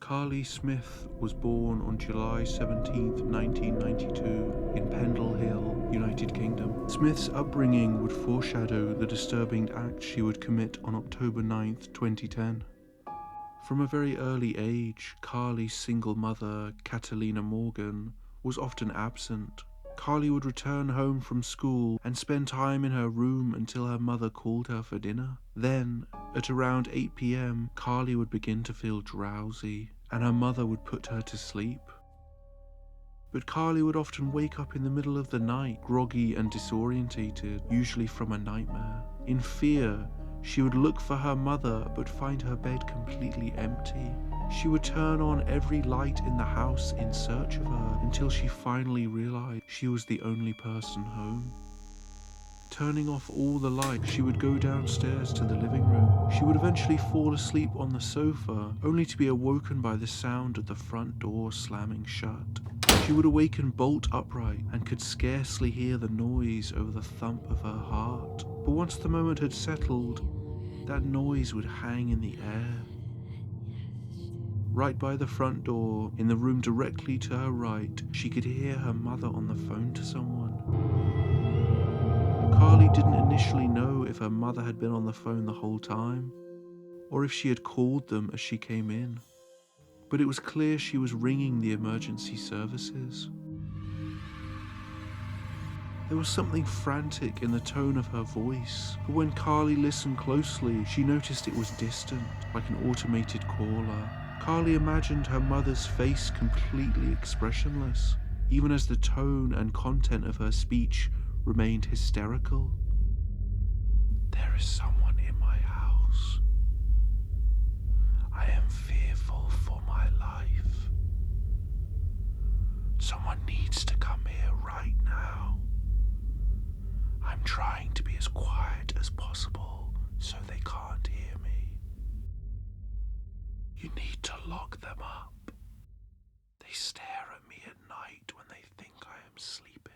Carly Smith was born on July 17, 1992, in Pendle Hill, United Kingdom. Smith's upbringing would foreshadow the disturbing act she would commit on October 9, 2010. From a very early age, Carly's single mother, Catalina Morgan, was often absent. Carly would return home from school and spend time in her room until her mother called her for dinner. Then, at around 8 p.m, Carly would begin to feel drowsy, and her mother would put her to sleep. But Carly would often wake up in the middle of the night, groggy and disorientated, usually from a nightmare. In fear, she would look for her mother but find her bed completely empty. She would turn on every light in the house in search of her until she finally realized she was the only person home. Turning off all the lights, she would go downstairs to the living room. She would eventually fall asleep on the sofa, only to be awoken by the sound of the front door slamming shut. She would awaken bolt upright and could scarcely hear the noise over the thump of her heart. But once the moment had settled, that noise would hang in the air. Right by the front door, in the room directly to her right, she could hear her mother on the phone to someone. Carly didn't initially know if her mother had been on the phone the whole time, or if she had called them as she came in. But it was clear she was ringing the emergency services. There was something frantic in the tone of her voice, but when Carly listened closely, she noticed it was distant, like an automated caller. Carly imagined her mother's face completely expressionless, even as the tone and content of her speech remained hysterical. "There is someone in my house. I am fearful for my life. Someone needs to come here right now. I'm trying to be as quiet as possible so they can't hear me. You need to lock them up. They stare at me at night when they think I am sleeping.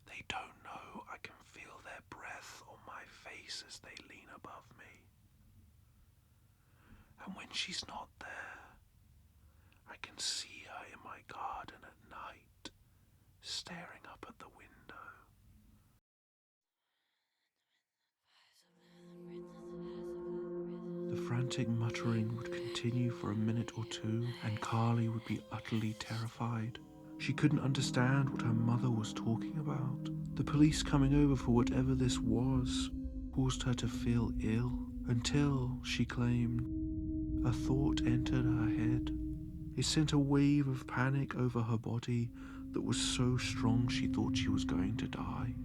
They don't know I can feel their breath on my face as they lean above me. And when she's not there, I can see her in my garden at night, staring up at the window." The frantic muttering would continue for a minute or two, and Carly would be utterly terrified. She couldn't understand what her mother was talking about. The police coming over for whatever this was caused her to feel ill, until, she claimed, a thought entered her head. It sent a wave of panic over her body that was so strong she thought she was going to die.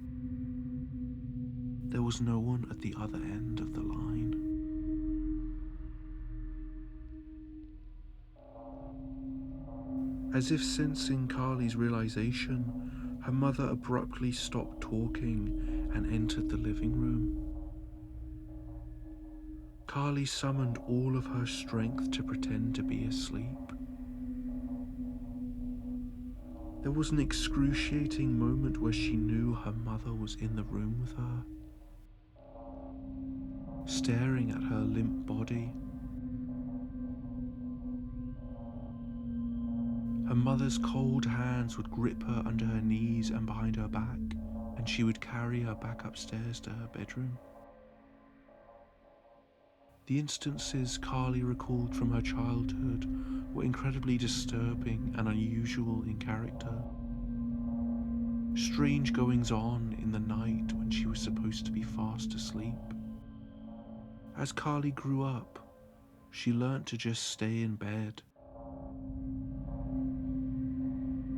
There was no one at the other end of the line. As if sensing Carly's realization, her mother abruptly stopped talking and entered the living room. Carly summoned all of her strength to pretend to be asleep. There was an excruciating moment where she knew her mother was in the room with her, staring at her limp body. Her mother's cold hands would grip her under her knees and behind her back, and she would carry her back upstairs to her bedroom. The instances Carly recalled from her childhood were incredibly disturbing and unusual in character. Strange goings-on in the night when she was supposed to be fast asleep. As Carly grew up, she learnt to just stay in bed.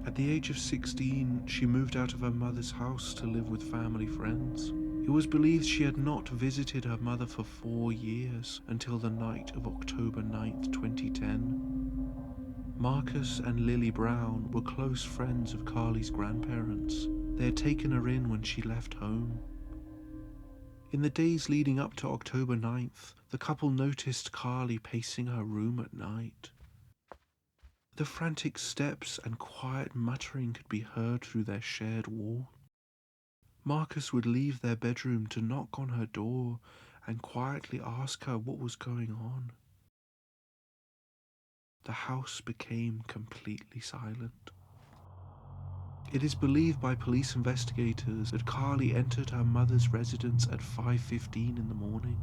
At the age of 16, she moved out of her mother's house to live with family friends. It was believed she had not visited her mother for 4 years until the night of October 9, 2010. Marcus and Lily Brown were close friends of Carly's grandparents. They had taken her in when she left home. In the days leading up to October 9th, the couple noticed Carly pacing her room at night. The frantic steps and quiet muttering could be heard through their shared wall. Marcus would leave their bedroom to knock on her door and quietly ask her what was going on. the house became completely silent. It is believed by police investigators that Carly entered her mother's residence at 5:15 in the morning.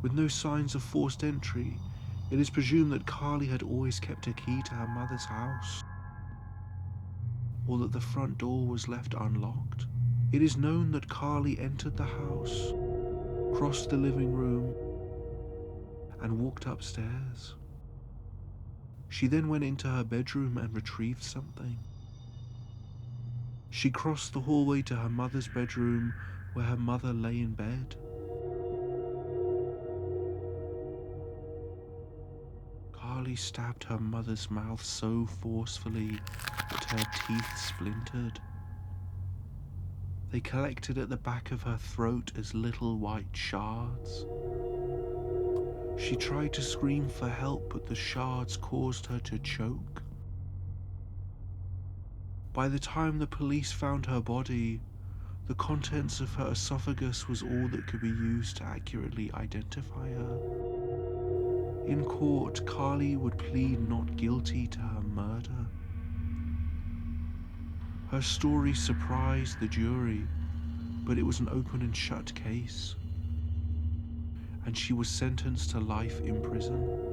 With no signs of forced entry, it is presumed that Carly had always kept a key to her mother's house, or that the front door was left unlocked. It is known that Carly entered the house, crossed the living room, and walked upstairs. She then went into her bedroom and retrieved something. She crossed the hallway to her mother's bedroom, where her mother lay in bed. Carly stabbed her mother's mouth so forcefully that her teeth splintered. They collected at the back of her throat as little white shards. She tried to scream for help, but the shards caused her to choke. By the time the police found her body, the contents of her esophagus was all that could be used to accurately identify her. In court, Carly would plead not guilty to her murder. Her story surprised the jury, but it was an open and shut case, and she was sentenced to life in prison.